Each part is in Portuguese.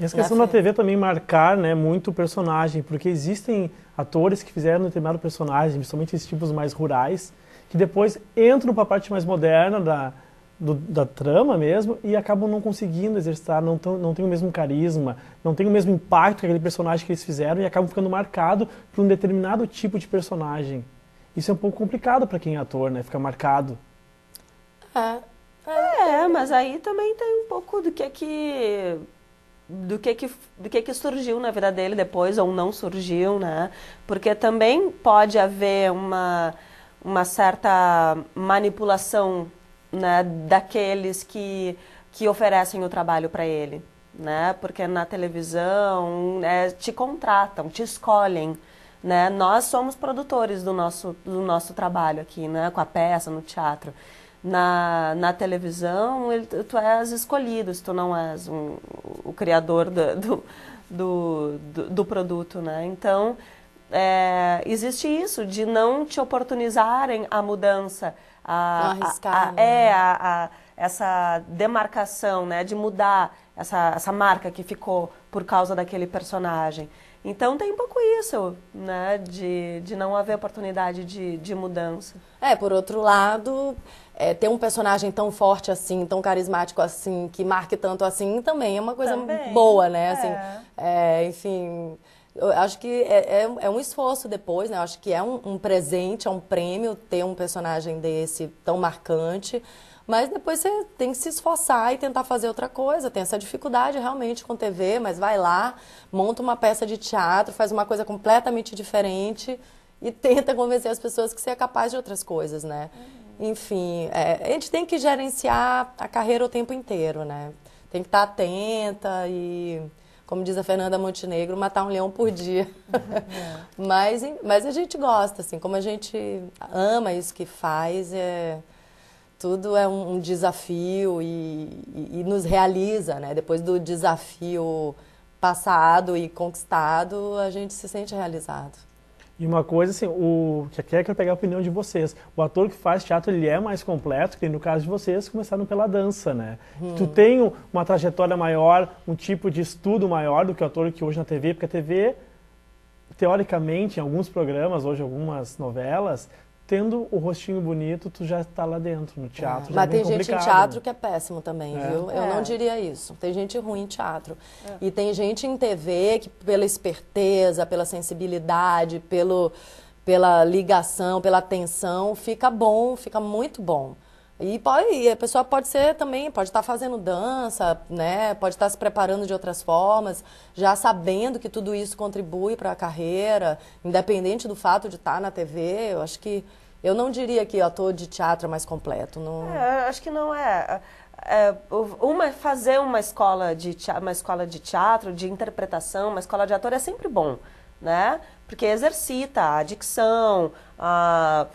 E essa questão da TV também marcar, né, muito o personagem, porque existem atores que fizeram determinado personagem, principalmente esses tipos mais rurais, que depois entram para a parte mais moderna da trama mesmo e acabam não conseguindo exercitar, não tem o mesmo carisma, não tem o mesmo impacto que aquele personagem que eles fizeram e acabam ficando marcado por um determinado tipo de personagem. Isso é um pouco complicado para quem é ator, né, ficar marcado. Mas aí também tem um pouco do que surgiu na vida dele depois ou não surgiu, né? Porque também pode haver uma certa manipulação, né, daqueles que oferecem o trabalho para ele, né? Porque na televisão te contratam, te escolhem, né? Nós somos produtores do nosso trabalho aqui, né? Com a peça, no teatro. Na televisão, tu és escolhido, se tu não és o criador do produto, né? Então, existe isso, de não te oportunizarem a mudança, essa demarcação, né? De mudar essa marca que ficou por causa daquele personagem. Então tem um pouco isso, né, de não haver oportunidade de mudança. Por outro lado, ter um personagem tão forte assim, tão carismático assim, que marque tanto assim, também é uma coisa boa, né? Assim, enfim, eu acho que é um esforço depois, né? Eu acho que é um presente, é um prêmio ter um personagem desse tão marcante. Mas depois você tem que se esforçar e tentar fazer outra coisa. Tem essa dificuldade realmente com TV, mas vai lá, monta uma peça de teatro, faz uma coisa completamente diferente e tenta convencer as pessoas que você é capaz de outras coisas, né? Enfim, a gente tem que gerenciar a carreira o tempo inteiro, né? Tem que estar atenta e, como diz a Fernanda Montenegro, matar um leão por dia. Mas a gente gosta, assim, como a gente ama isso que faz, tudo é um desafio e nos realiza, né? Depois do desafio passado e conquistado, a gente se sente realizado. E uma coisa assim, que aqui eu quero pegar a opinião de vocês. O ator que faz teatro, ele é mais completo, que no caso de vocês, começaram pela dança, né? Tu tem uma trajetória maior, um tipo de estudo maior do que o ator que hoje na TV, porque a TV, teoricamente, em alguns programas, hoje algumas novelas, tendo o rostinho bonito, tu já está lá dentro, no teatro. Mas tem gente em teatro, né? Que é péssimo também, viu? Eu não diria isso. Tem gente ruim em teatro. E tem gente em TV que, pela esperteza, pela sensibilidade, pela ligação, pela atenção, fica bom, fica muito bom. E a pessoa pode ser também, pode estar fazendo dança, né? Pode estar se preparando de outras formas, já sabendo que tudo isso contribui para a carreira, independente do fato de estar na TV. Eu acho que eu não diria que ator de teatro é mais completo. Não... acho que não é. Fazer uma escola de teatro, de interpretação, uma escola de ator é sempre bom, né? Porque exercita a dicção, a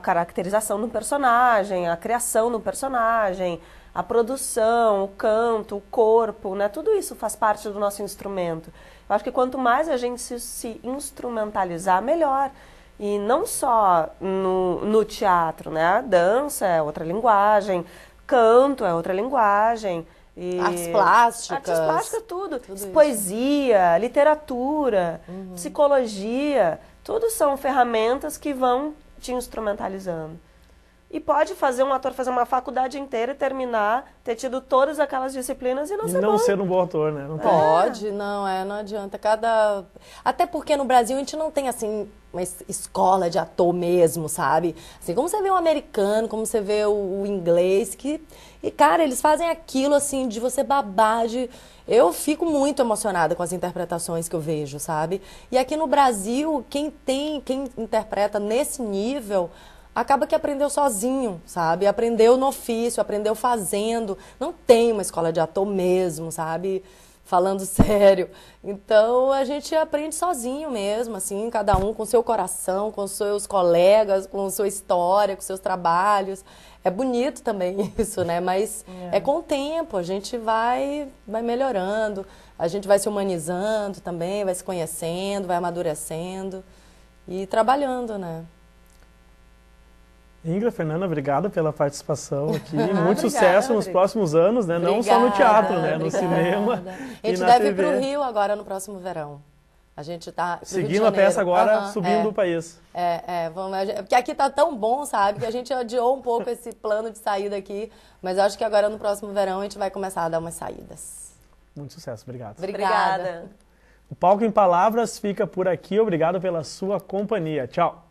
caracterização do personagem, a criação do personagem, a produção, o canto, o corpo, né? Tudo isso faz parte do nosso instrumento. Eu acho que quanto mais a gente se instrumentalizar, melhor. E não só no teatro, né? A dança é outra linguagem, canto é outra linguagem. Artes plásticas, tudo poesia, literatura, psicologia, tudo são ferramentas que vão te instrumentalizando. E pode um ator fazer uma faculdade inteira e terminar, ter tido todas aquelas disciplinas e não ser bom. E não ser um bom ator, né? Não pode, não adianta. Até porque no Brasil a gente não tem, assim, uma escola de ator mesmo, sabe? Assim, como você vê o americano, como você vê o inglês, e, cara, eles fazem aquilo, assim, de você babar, Eu fico muito emocionada com as interpretações que eu vejo, sabe? E aqui no Brasil, quem interpreta nesse nível acaba que aprendeu sozinho, sabe? Aprendeu no ofício, aprendeu fazendo. Não tem uma escola de ator mesmo, sabe? Falando sério. Então, a gente aprende sozinho mesmo, assim, cada um com seu coração, com seus colegas, com sua história, com seus trabalhos. É bonito também isso, né? Mas é com o tempo, a gente vai melhorando, a gente vai se humanizando também, vai se conhecendo, vai amadurecendo e trabalhando, né? Ingrid, Fernanda, obrigada pela participação aqui. Muito sucesso nos próximos anos, né? Não só no teatro, né? No cinema. A gente deve ir para o Rio agora no próximo verão. A gente tá seguindo a peça agora, subindo o país. Vamos, porque aqui tá tão bom, sabe, que a gente adiou um pouco esse plano de saída aqui, mas eu acho que agora no próximo verão a gente vai começar a dar umas saídas. Muito sucesso, obrigado. Obrigada. O Palco em Palavras fica por aqui, obrigado pela sua companhia. Tchau.